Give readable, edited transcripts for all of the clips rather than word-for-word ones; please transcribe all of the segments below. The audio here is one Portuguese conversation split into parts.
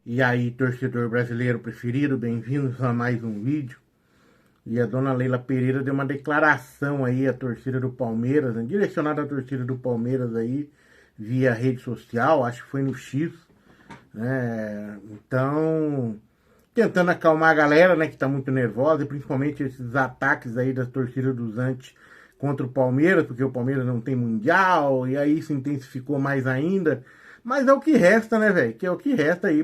E aí, torcedor brasileiro preferido, bem-vindos a mais um vídeo. E a dona Leila Pereira deu uma declaração aí à torcida do Palmeiras, né, direcionada à torcida do Palmeiras aí, via rede social, acho que foi no X, né? Então, tentando acalmar a galera, né, que tá muito nervosa, e principalmente esses ataques aí das torcidas dos antes contra o Palmeiras, porque o Palmeiras não tem mundial, e aí se intensificou mais ainda. Mas é o que resta, né, velho? Que é o que resta aí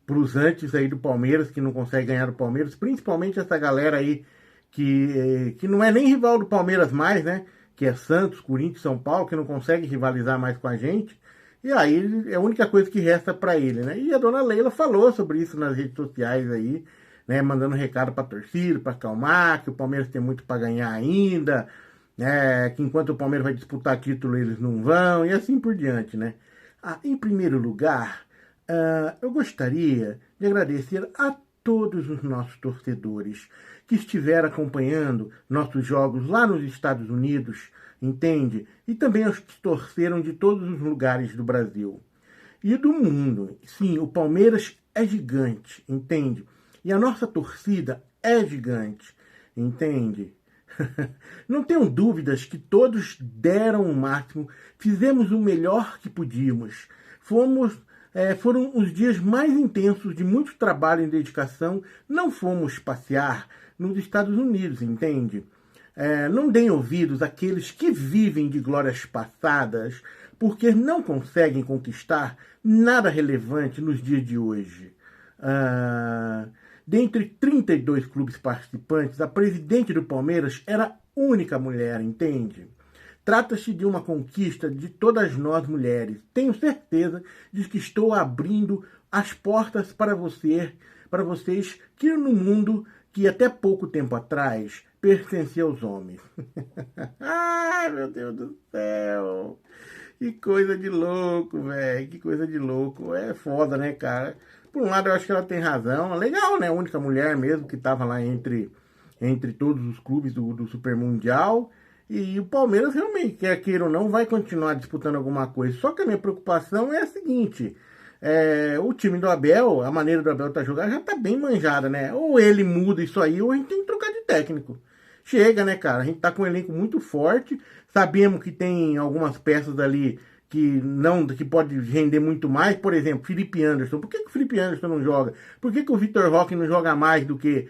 pros antes aí do Palmeiras, que não consegue ganhar do Palmeiras, principalmente essa galera aí que não é nem rival do Palmeiras mais, né? Que é Santos, Corinthians, São Paulo, que não consegue rivalizar mais com a gente. E aí é a única coisa que resta para ele, né? E a dona Leila falou sobre isso nas redes sociais aí, né? Mandando recado para torcida, para acalmar, que o Palmeiras tem muito para ganhar ainda, né? Que enquanto o Palmeiras vai disputar título, eles não vão, e assim por diante, né? Em primeiro lugar, eu gostaria de agradecer a todos os nossos torcedores que estiveram acompanhando nossos jogos lá nos Estados Unidos, entende? E também aos que torceram de todos os lugares do Brasil e do mundo. Sim, o Palmeiras é gigante, entende? E a nossa torcida é gigante, entende? Não tenho dúvidas que todos deram o máximo, fizemos o melhor que podíamos. Foram os dias mais intensos de muito trabalho e dedicação. Não fomos passear nos Estados Unidos, entende? Não deem ouvidos àqueles que vivem de glórias passadas, porque não conseguem conquistar nada relevante nos dias de hoje. Dentre 32 clubes participantes, a presidente do Palmeiras era a única mulher, entende? Trata-se de uma conquista de todas nós mulheres. Tenho certeza de que estou abrindo as portas para vocês que no mundo que até pouco tempo atrás pertencia aos homens. Ai, meu Deus do céu! Que coisa de louco, velho. Que coisa de louco. É foda, né, cara? Por um lado, eu acho que ela tem razão. Legal, né? A única mulher mesmo que estava lá entre todos os clubes do Super Mundial. E o Palmeiras realmente, quer queira ou não, vai continuar disputando alguma coisa. Só que a minha preocupação é a seguinte: o time do Abel, a maneira do Abel tá jogando já tá bem manjada, né? Ou ele muda isso aí, ou a gente tem que trocar de técnico. Chega, né, cara? A gente tá com um elenco muito forte. Sabemos que tem algumas peças ali que pode render muito mais. Por exemplo, Felipe Anderson. Por que o Felipe Anderson não joga? Por que o Vitor Roque não joga mais do que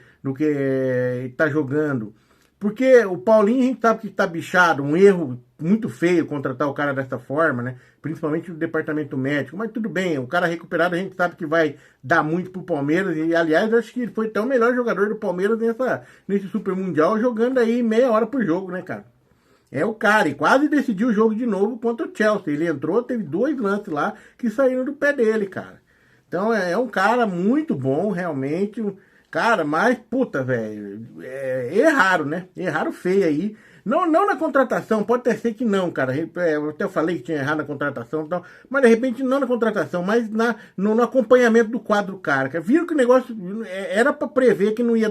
tá jogando? Porque o Paulinho a gente sabe que tá bichado, um erro muito feio contratar o cara dessa forma, né? Principalmente no departamento médico. Mas tudo bem, o cara recuperado a gente sabe que vai dar muito pro Palmeiras. E aliás, eu acho que ele foi até o melhor jogador do Palmeiras nesse Super Mundial, jogando aí meia hora por jogo, né, cara? É o cara, e quase decidiu o jogo de novo contra o Chelsea. Ele entrou, teve 2 lances lá que saíram do pé dele, cara. Então é um cara muito bom, realmente. Cara, mas, puta, velho, erraram, né? Erraram feio aí. Não na contratação, pode até ser que não, cara. Eu até falei que tinha errado na contratação e tal, mas de repente não na contratação, mas no acompanhamento do quadro, cara. Viram que o negócio era pra prever que não ia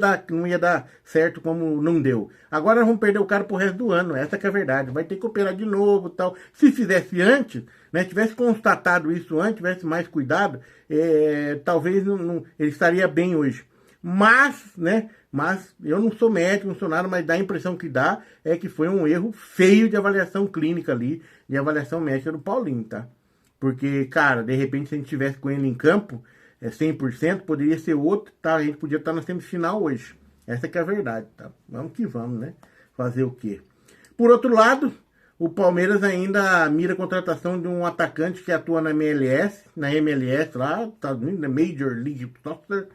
dar certo como não deu. Agora nós vamos perder o cara pro resto do ano, essa que é a verdade. Vai ter que operar de novo e tal. Se fizesse antes, né, tivesse constatado isso antes, tivesse mais cuidado, talvez ele estaria bem hoje. Mas eu não sou médico, não sou nada, mas dá a impressão que dá é que foi um erro feio de avaliação clínica ali, de avaliação médica do Paulinho, tá? Porque, cara, de repente se a gente tivesse com ele em campo, 100%, poderia ser outro, tá? A gente podia estar na semifinal hoje. Essa que é a verdade, tá? Vamos que vamos, né? Fazer o quê? Por outro lado, o Palmeiras ainda mira a contratação de um atacante que atua na MLS lá, Estados Unidos, na Major League Soccer.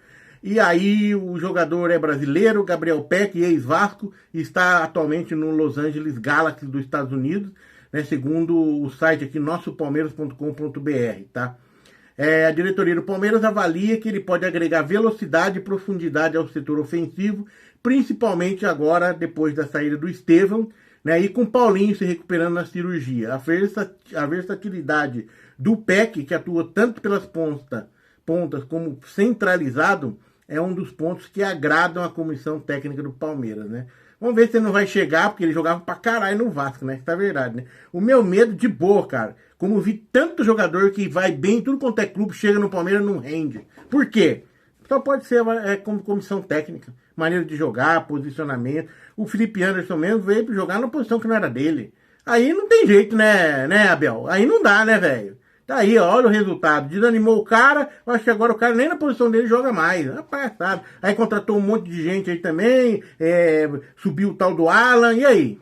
E aí o jogador é brasileiro, Gabriel Peck, ex-Vasco, está atualmente no Los Angeles Galaxy dos Estados Unidos, né, segundo o site aqui nossopalmeiras.com.br, tá? A diretoria do Palmeiras avalia que ele pode agregar velocidade e profundidade ao setor ofensivo, principalmente agora, depois da saída do Estevão, né, e com o Paulinho se recuperando na cirurgia. A versatilidade do Peck, que atua tanto pelas pontas como centralizado, é um dos pontos que agradam a comissão técnica do Palmeiras, né? Vamos ver se ele não vai chegar, porque ele jogava pra caralho no Vasco, né? Isso é verdade, né? O meu medo, de boa, cara, como vi tanto jogador que vai bem em tudo quanto é clube, chega no Palmeiras e não rende. Por quê? Só pode ser como comissão técnica, maneira de jogar, posicionamento. O Felipe Anderson mesmo veio jogar na posição que não era dele. Aí não tem jeito, né, Abel? Aí não dá, né, velho? Tá aí, ó, olha o resultado. Desanimou o cara, eu acho que agora o cara nem na posição dele joga mais. É palhaçada. Aí contratou um monte de gente aí também, subiu o tal do Alan, e aí?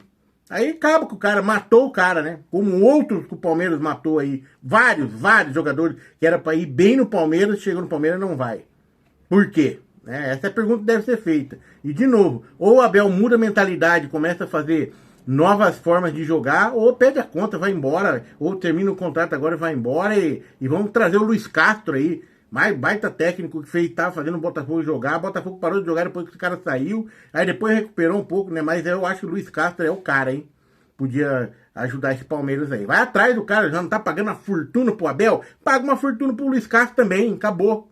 Aí acaba que o cara matou o cara, né? Como outros que o Palmeiras matou aí. Vários jogadores que era pra ir bem no Palmeiras, chegou no Palmeiras e não vai. Por quê? Essa é a pergunta que deve ser feita. E de novo, ou o Abel muda a mentalidade, começa a fazer novas formas de jogar, ou pede a conta, vai embora, ou termina o contrato agora e vai embora, e vamos trazer o Luiz Castro aí, mais baita técnico que tava fazendo o Botafogo jogar. O Botafogo parou de jogar depois que o cara saiu, aí depois recuperou um pouco, né? Mas eu acho que o Luiz Castro é o cara, hein? Podia ajudar esse Palmeiras aí. Vai atrás do cara, já não tá pagando uma fortuna pro Abel? Paga uma fortuna pro Luiz Castro também, acabou.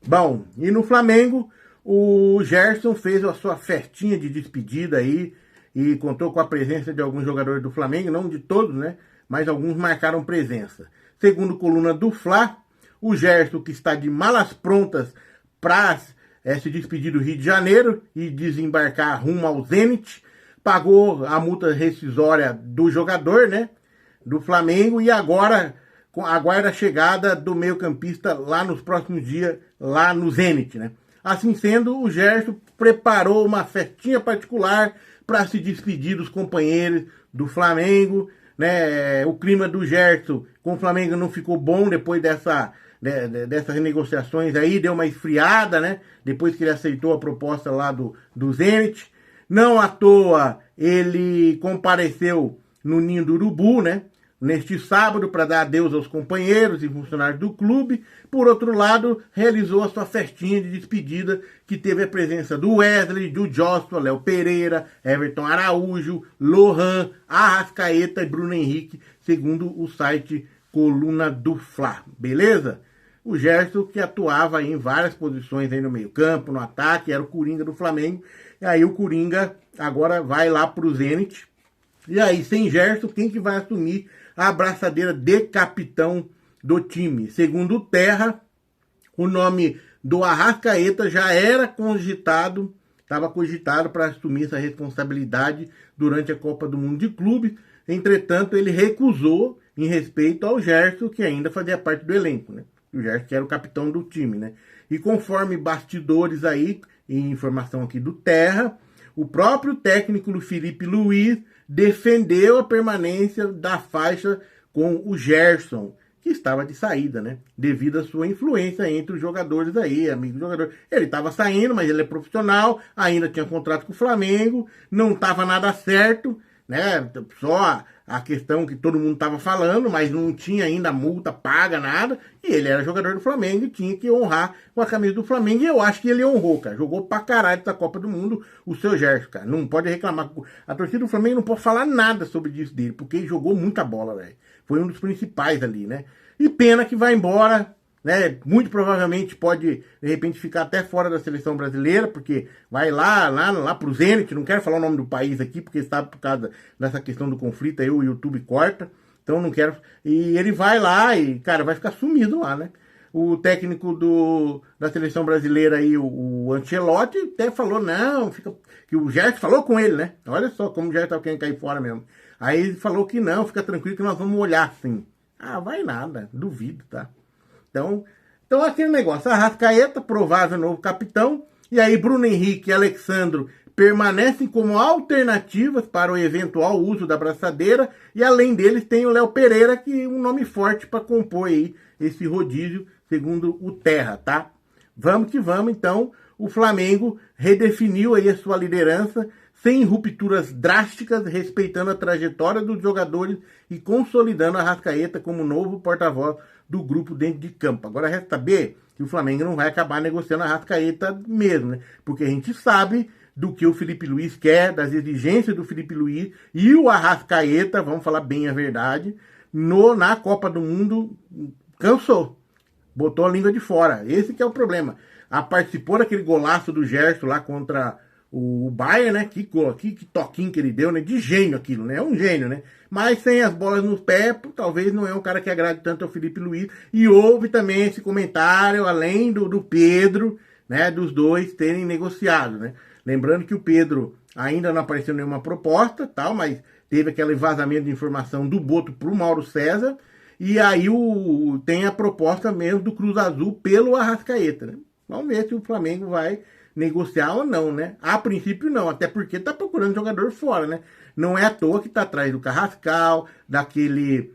Bom, e no Flamengo, o Gerson fez a sua festinha de despedida aí e contou com a presença de alguns jogadores do Flamengo, não de todos, né? Mas alguns marcaram presença. Segundo coluna do Fla, o Gerson, que está de malas prontas para se despedir do Rio de Janeiro e desembarcar rumo ao Zenit, pagou a multa rescisória do jogador, né? Do Flamengo, e agora aguarda a chegada do meio-campista lá nos próximos dias, lá no Zenit, né? Assim sendo, o Gerson preparou uma festinha particular para se despedir dos companheiros do Flamengo, né? O clima do Gerson com o Flamengo não ficou bom depois dessas renegociações aí, deu uma esfriada, né? Depois que ele aceitou a proposta lá do Zenit. Não à toa ele compareceu no Ninho do Urubu, né? Neste sábado, para dar adeus aos companheiros e funcionários do clube. Por outro lado, realizou a sua festinha de despedida, que teve a presença do Wesley, do Joshua, Léo Pereira, Everton Araújo, Lohan, Arrascaeta e Bruno Henrique, segundo o site Coluna do Fla. Beleza? O Gerson, que atuava em várias posições aí no meio-campo, no ataque, era o Coringa do Flamengo. E aí o Coringa agora vai lá pro Zenit. E aí, sem Gerson, quem que vai assumir a abraçadeira de capitão do time? Segundo o Terra, o nome do Arrascaeta já era cogitado, estava cogitado para assumir essa responsabilidade durante a Copa do Mundo de Clubes. Entretanto, ele recusou em respeito ao Gerson, que ainda fazia parte do elenco, né? O Gerson que era o capitão do time, né? E conforme bastidores aí, e informação aqui do Terra, o próprio técnico Felipe Luiz defendeu a permanência da faixa com o Gerson, que estava de saída, né? Devido à sua influência entre os jogadores aí, amigos do jogador. Ele estava saindo, mas ele é profissional, ainda tinha contrato com o Flamengo, não estava nada certo, né? Só a questão que todo mundo estava falando, mas não tinha ainda multa paga, nada, e ele era jogador do Flamengo e tinha que honrar com a camisa do Flamengo, e eu acho que ele honrou, cara. Jogou pra caralho essa Copa do Mundo o seu Gerson, cara. Não pode reclamar. A torcida do Flamengo não pode falar nada sobre isso dele, porque ele jogou muita bola, velho. Foi um dos principais ali, né? E pena que vai embora, né? Muito provavelmente pode, de repente, ficar até fora da seleção brasileira, porque vai lá pro Zenit, não quero falar o nome do país aqui, porque sabe, por causa dessa questão do conflito, aí o YouTube corta, então não quero. E ele vai lá e, cara, vai ficar sumido lá, né? O técnico da seleção brasileira aí, o Ancelotti, até falou, não, que o Gerson falou com ele, né? Olha só como o Gerson tá querendo cair fora mesmo. Aí ele falou que não, fica tranquilo que nós vamos olhar sim. Ah, vai nada, duvido, tá? Então aquele negócio, Arrascaeta, provável novo capitão, e aí Bruno Henrique e Alexandro permanecem como alternativas para o eventual uso da braçadeira, e além deles tem o Léo Pereira, que é um nome forte para compor aí esse rodízio, segundo o Terra, tá? Vamos que vamos, então, o Flamengo redefiniu aí a sua liderança, sem rupturas drásticas, respeitando a trajetória dos jogadores e consolidando a Arrascaeta como novo porta-voz do grupo dentro de campo. Agora resta saber que o Flamengo não vai acabar negociando a Arrascaeta mesmo, né? Porque a gente sabe do que o Felipe Luiz quer, das exigências do Felipe Luiz, e o Arrascaeta, vamos falar bem a verdade, na Copa do Mundo cansou, botou a língua de fora. Esse que é o problema. Participou daquele golaço do Gerson lá contra o Bayern, né? Que toquinho que ele deu, né? De gênio aquilo, né? É um gênio, né? Mas sem as bolas nos pés, talvez não é um cara que agrade tanto ao Felipe Luiz. E houve também esse comentário, além do Pedro, né? Dos dois terem negociado, né? Lembrando que o Pedro ainda não apareceu nenhuma proposta, tal, mas teve aquele vazamento de informação do Boto para o Mauro César. E aí tem a proposta mesmo do Cruz Azul pelo Arrascaeta, né? Vamos ver se o Flamengo vai negociar ou não, né? A princípio não, até porque tá procurando jogador fora, né? Não é à toa que tá atrás do Carrascal, daquele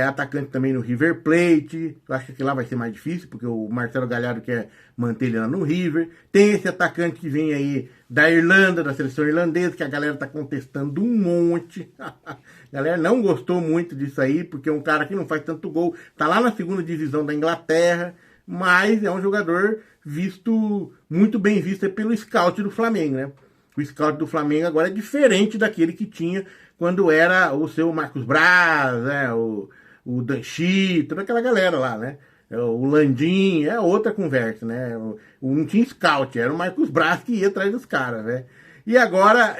atacante também no River Plate. Eu acho que lá vai ser mais difícil, porque o Marcelo Galhardo quer manter ele lá no River. Tem esse atacante que vem aí da Irlanda, da seleção irlandesa, que a galera tá contestando um monte. A galera não gostou muito disso aí, porque é um cara que não faz tanto gol. Tá lá na segunda divisão da Inglaterra, mas é um jogador muito bem visto pelo scout do Flamengo, né? O scout do Flamengo agora é diferente daquele que tinha quando era o seu Marcos Braz, né? O Danchi, toda aquela galera lá, né? O Landim, é outra conversa, né? Não tinha scout, era o Marcos Braz que ia atrás dos caras, né? E agora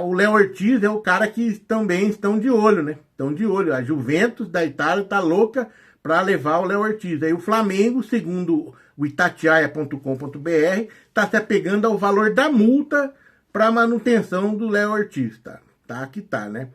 o Léo Ortiz é o cara que também estão de olho, né? Estão de olho. A Juventus da Itália tá louca para levar o Léo Ortiz. Aí o Flamengo, segundo o itatiaia.com.br, está se apegando ao valor da multa para manutenção do Léo Ortiz. Tá que tá, né?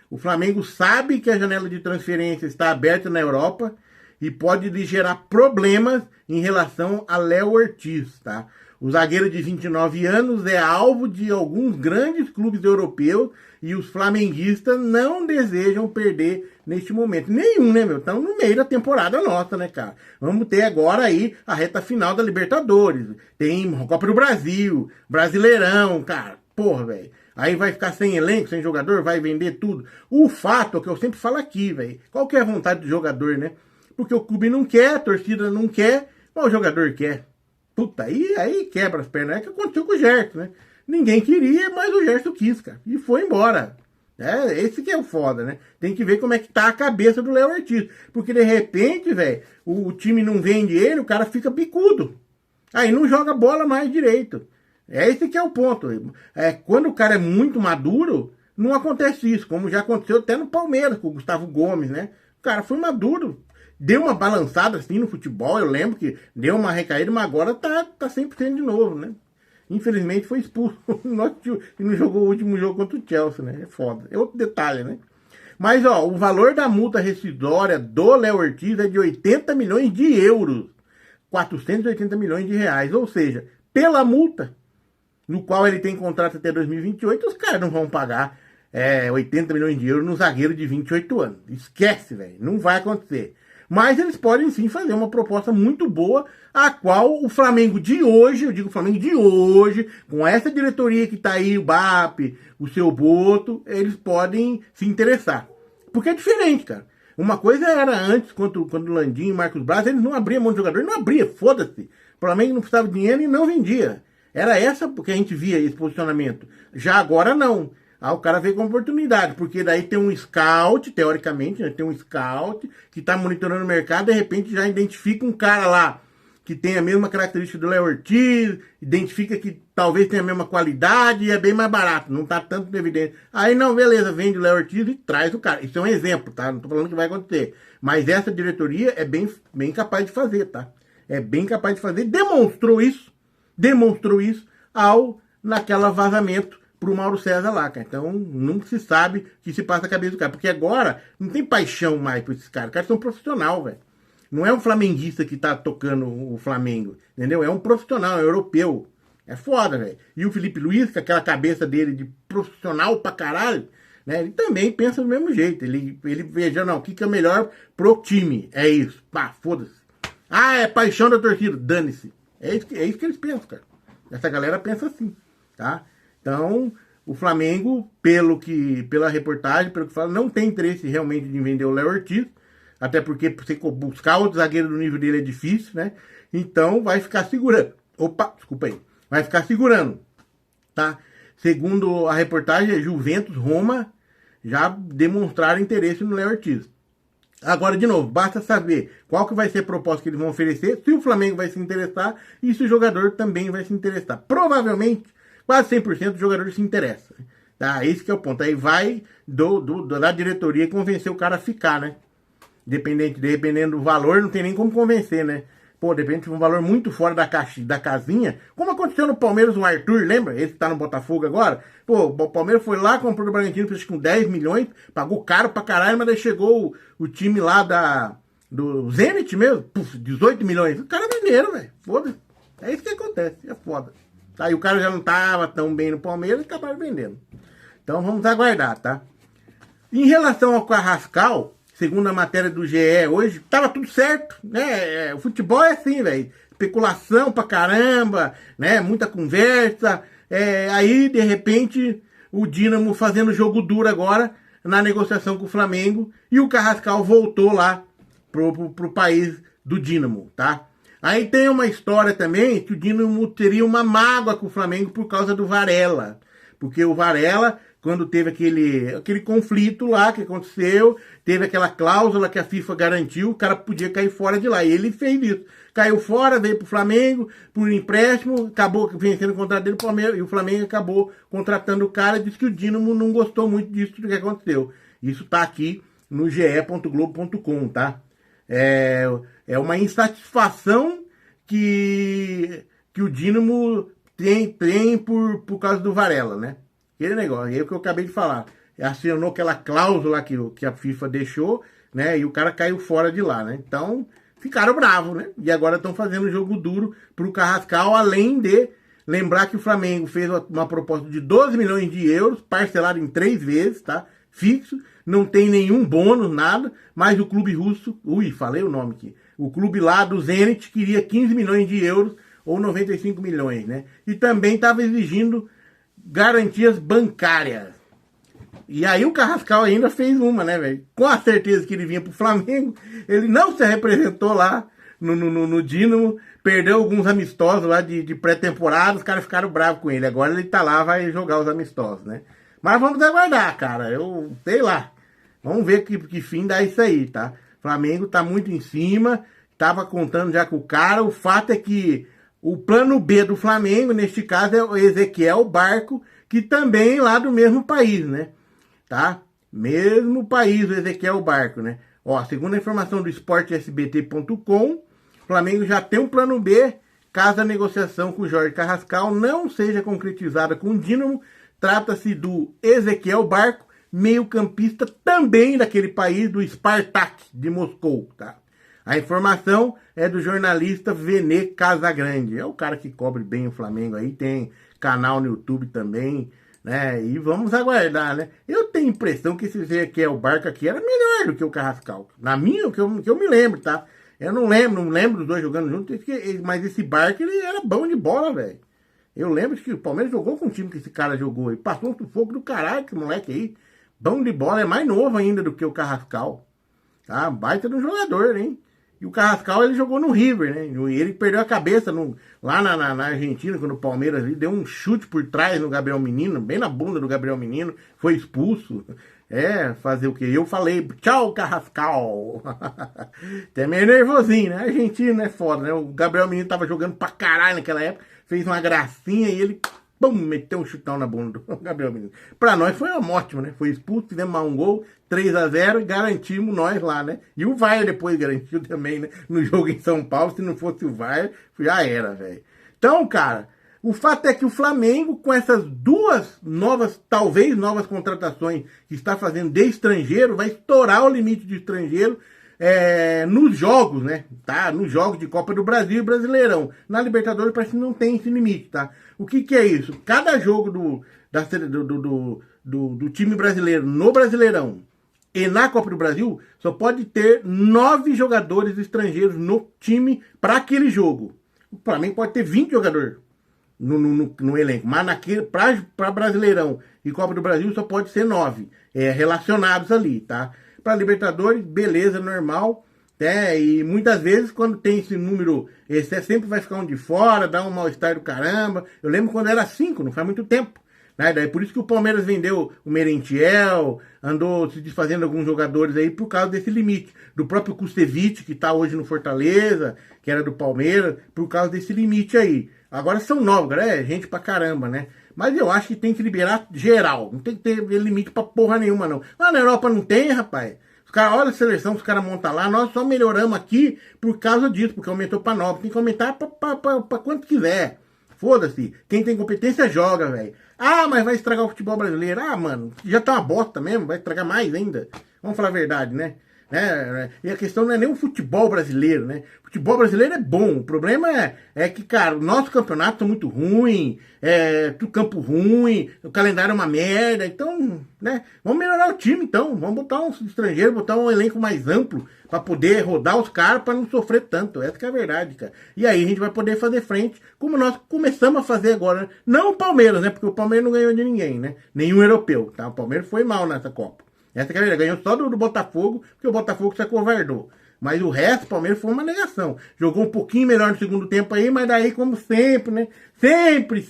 O Flamengo sabe que a janela de transferência está aberta na Europa e pode lhe gerar problemas em relação a Léo Ortiz, tá? O zagueiro de 29 anos é alvo de alguns grandes clubes europeus e os flamenguistas não desejam perder neste momento. Nenhum, né, meu? Estamos no meio da temporada nossa, né, cara? Vamos ter agora aí a reta final da Libertadores. Tem Copa do Brasil, Brasileirão, cara. Porra, velho. Aí vai ficar sem elenco, sem jogador, vai vender tudo. O fato é que eu sempre falo aqui, velho. Qual que é a vontade do jogador, né? Porque o clube não quer, a torcida não quer, mas o jogador quer. Puta, aí quebra as pernas. É o que aconteceu com o Gerson, né? Ninguém queria, mas o Gerson quis, cara. E foi embora. Esse que é o foda, né? Tem que ver como é que tá a cabeça do Léo Ortiz. Porque de repente, velho, o time não vende ele, o cara fica bicudo. Aí não joga bola mais direito. Esse que é o ponto. Quando o cara é muito maduro, não acontece isso. Como já aconteceu até no Palmeiras, com o Gustavo Gomes, né? O cara foi maduro. Deu uma balançada assim no futebol, eu lembro que deu uma recaída, mas agora tá 100% de novo, né? Infelizmente foi expulso e não jogou o último jogo contra o Chelsea, né? É foda. É outro detalhe, né? Mas, ó, o valor da multa rescisória do Léo Ortiz é de 80 milhões de euros. 480 milhões de reais. Ou seja, pela multa, no qual ele tem contrato até 2028, os caras não vão pagar 80 milhões de euros no zagueiro de 28 anos. Esquece, velho. Não vai acontecer. Mas eles podem sim fazer uma proposta muito boa, a qual o Flamengo de hoje, eu digo Flamengo de hoje, com essa diretoria que tá aí, o BAP, o seu Boto, eles podem se interessar. Porque é diferente, cara. Uma coisa era antes, quando o Landim e Marcos Braz, eles não abriam mão de jogador, não abria, foda-se. O Flamengo não precisava de dinheiro e não vendia. Era essa que a gente via, esse posicionamento. Já agora não. O cara veio com oportunidade, porque daí tem um scout, teoricamente, né, tem um scout que tá monitorando o mercado, de repente já identifica um cara lá que tem a mesma característica do Léo Ortiz, identifica que talvez tenha a mesma qualidade e é bem mais barato, não tá tanto evidente. Aí não, beleza, vende o Léo Ortiz e traz o cara. Isso é um exemplo, tá? Não tô falando que vai acontecer. Mas essa diretoria é bem capaz de fazer, tá? É bem capaz de fazer. Demonstrou isso naquela vazamento pro Mauro César lá, cara. Então, não se sabe o que se passa na cabeça do cara. Porque agora não tem paixão mais por esses caras. Os caras são profissional, velho. Não é um flamenguista que tá tocando o Flamengo, entendeu? É um profissional, é um europeu. É foda, velho. E o Felipe Luiz, com aquela cabeça dele de profissional pra caralho, né? Ele também pensa do mesmo jeito. Ele veja, não, o que é melhor pro time? É isso. Pá, foda-se. É paixão da torcida. Dane-se. É isso que eles pensam, cara. Essa galera pensa assim, tá? Então, o Flamengo, pela reportagem, pelo que fala, não tem interesse realmente em vender o Léo Ortiz, até porque você buscar outro zagueiro do nível dele é difícil, né? Então, vai ficar segurando. Opa, desculpa aí. Vai ficar segurando, tá? Segundo a reportagem, Juventus, Roma já demonstraram interesse no Léo Ortiz. Agora, de novo, basta saber qual que vai ser a proposta que eles vão oferecer, se o Flamengo vai se interessar e se o jogador também vai se interessar. Provavelmente quase 100% dos jogadores se interessam. Tá? Esse que é o ponto. Aí vai da diretoria convencer o cara a ficar, né? Dependendo do valor, não tem nem como convencer, né? Pô, depende de um valor muito fora da casinha, como aconteceu no Palmeiras, o Arthur, lembra? Esse que tá no Botafogo agora. Pô, o Palmeiras foi lá, comprou do Bragantino com 10 milhões, pagou caro pra caralho, mas daí chegou o time lá do Zenit mesmo, 18 milhões. Os caras venderam, velho. Foda-se. É isso que acontece, é foda. Aí o cara já não tava tão bem no Palmeiras e acabaram vendendo. Então vamos aguardar, tá? Em relação ao Carrascal, segundo a matéria do GE hoje, tava tudo certo, né? O futebol é assim, velho. Especulação pra caramba, né? Muita conversa. Aí, de repente, o Dínamo fazendo jogo duro agora na negociação com o Flamengo e o Carrascal voltou lá pro país do Dínamo, tá? Aí tem uma história também que o Dínamo teria uma mágoa com o Flamengo por causa do Varela. Porque o Varela, quando teve aquele conflito lá que aconteceu, teve aquela cláusula que a FIFA garantiu, o cara podia cair fora de lá. E ele fez isso. Caiu fora, veio pro Flamengo, por empréstimo, acabou vencendo o contrato dele, e o Flamengo acabou contratando o cara, disse que o Dínamo não gostou muito disso que aconteceu. Isso tá aqui no ge.globo.com, tá? É uma insatisfação que o Dínamo tem por causa do Varela, né? Aquele negócio, é o que eu acabei de falar. Assinou aquela cláusula que a FIFA deixou, né? E o cara caiu fora de lá, né? Então, ficaram bravos, né? E agora estão fazendo jogo duro pro Carrascal, além de lembrar que o Flamengo fez uma proposta de 12 milhões de euros, parcelado em 3 vezes, tá? Fixo, não tem nenhum bônus, nada, mas o clube russo, falei o nome aqui, o clube lá do Zenit queria 15 milhões de euros, ou 95 milhões, né? E também estava exigindo garantias bancárias. E aí o Carrascal ainda fez uma, né, velho? Com a certeza que ele vinha pro Flamengo, ele não se representou lá no Dínamo, perdeu alguns amistosos lá de pré-temporada, os caras ficaram bravos com ele. Agora ele tá lá, vai jogar os amistosos, né? Mas vamos aguardar, cara. Eu sei lá. Vamos ver que fim dá isso aí, tá? O Flamengo tá muito em cima, tava contando já com o cara. O fato é que o plano B do Flamengo, neste caso, é o Ezequiel Barco, que também é lá do mesmo país, né? Tá? Mesmo país, o Ezequiel Barco, né? Ó, segundo a informação do esportesbt.com, o Flamengo já tem um plano B, caso a negociação com o Jorge Carrascal não seja concretizada com o Dínamo. Trata-se do Ezequiel Barco, meio-campista também daquele país, do Spartak de Moscou, tá? A informação é do jornalista Vene Casagrande. É o cara que cobre bem o Flamengo aí, tem canal no YouTube também, né? E vamos aguardar, né? Eu tenho a impressão que esse Ezequiel Barco aqui era melhor do que o Carrascal. Na minha, que eu me lembro, tá? Eu não lembro dos dois jogando juntos, mas esse Barco, ele era bom de bola, velho. Eu lembro que o Palmeiras jogou com o time que esse cara jogou aí. Passou um sufoco do caralho, esse moleque aí. Bom de bola, é mais novo ainda do que o Carrascal. Tá? Baita de um jogador, hein? E o Carrascal, ele jogou no River, né? E ele perdeu a cabeça lá na Argentina, quando o Palmeiras ali, deu um chute por trás no Gabriel Menino, bem na bunda do Gabriel Menino, foi expulso. Fazer o quê? Eu falei, tchau, Carrascal. Até meio nervosinho, né? Argentina é foda, né? O Gabriel Menino tava jogando pra caralho naquela época, fez uma gracinha e ele, pum, meteu um chutão na bunda do Gabriel Menino. Pra nós foi ótimo, né? Foi expulso, fizemos mais um gol, 3-0 e garantimos nós lá, né? E o VAR depois garantiu também, né? No jogo em São Paulo, se não fosse o VAR, já era, velho. Então, cara, o fato é que o Flamengo, com essas duas talvez novas contratações que está fazendo de estrangeiro, vai estourar o limite de estrangeiro nos jogos, né? Tá? Nos jogos de Copa do Brasil e Brasileirão. Na Libertadores parece que não tem esse limite, tá? O que é isso? Cada jogo do time brasileiro no Brasileirão e na Copa do Brasil só pode ter 9 jogadores estrangeiros no time para aquele jogo. O Flamengo pode ter 20 jogadores no elenco, mas para Brasileirão e Copa do Brasil só pode ser 9 relacionados ali, tá? Para Libertadores, beleza, normal, e muitas vezes quando tem esse número, esse sempre vai ficar um de fora, dá um mal-estar do caramba. Eu lembro quando era 5, não faz muito tempo, né? Daí por isso que o Palmeiras vendeu o Merentiel, andou se desfazendo alguns jogadores aí por causa desse limite, do próprio Kusevich, que tá hoje no Fortaleza, que era do Palmeiras, por causa desse limite aí. Agora são 9, cara, gente pra caramba, né? Mas eu acho que tem que liberar geral. Não tem que ter limite pra porra nenhuma, não. Lá na Europa não tem, rapaz. Os caras, olha a seleção, os caras montam lá. Nós só melhoramos aqui por causa disso, porque aumentou pra 9. Tem que aumentar pra quanto quiser. Foda-se. Quem tem competência joga, velho. Ah, mas vai estragar o futebol brasileiro. Ah, mano, já tá uma bosta mesmo. Vai estragar mais ainda. Vamos falar a verdade, né? E a questão não é nem o futebol brasileiro, né? O futebol brasileiro é bom. O problema é que, cara, o nosso campeonato tá muito ruim, tudo campo ruim, o calendário é uma merda. Então, né? Vamos melhorar o time, então. Vamos botar uns estrangeiros, botar um elenco mais amplo pra poder rodar os caras pra não sofrer tanto. Essa que é a verdade, cara. E aí a gente vai poder fazer frente, como nós começamos a fazer agora, né? Não o Palmeiras, né? Porque o Palmeiras não ganhou de ninguém, né? Nenhum europeu, tá? O Palmeiras foi mal nessa Copa. Essa que é a verdade. Ganhou só do Botafogo, porque o Botafogo se acovardou. Mas o resto, o Palmeiras foi uma negação. Jogou um pouquinho melhor no segundo tempo aí, mas daí, como sempre, né? Sempre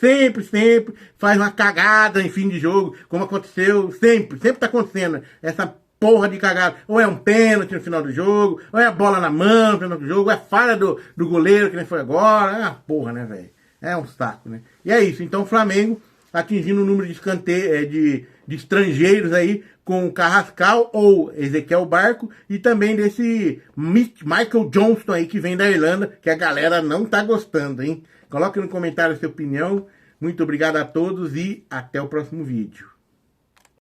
faz uma cagada em fim de jogo, como aconteceu sempre tá acontecendo. Essa porra de cagada. Ou é um pênalti no final do jogo, ou é a bola na mão no final do jogo, ou é a falha do goleiro, que nem foi agora. É uma porra, né, velho? É um saco, né? E é isso. Então o Flamengo atingindo o número de escanteio, de estrangeiros aí, com o Carrascal ou Ezequiel Barco, e também desse Michael Johnston aí, que vem da Irlanda, que a galera não tá gostando, hein? Coloque no comentário a sua opinião. Muito obrigado a todos e até o próximo vídeo.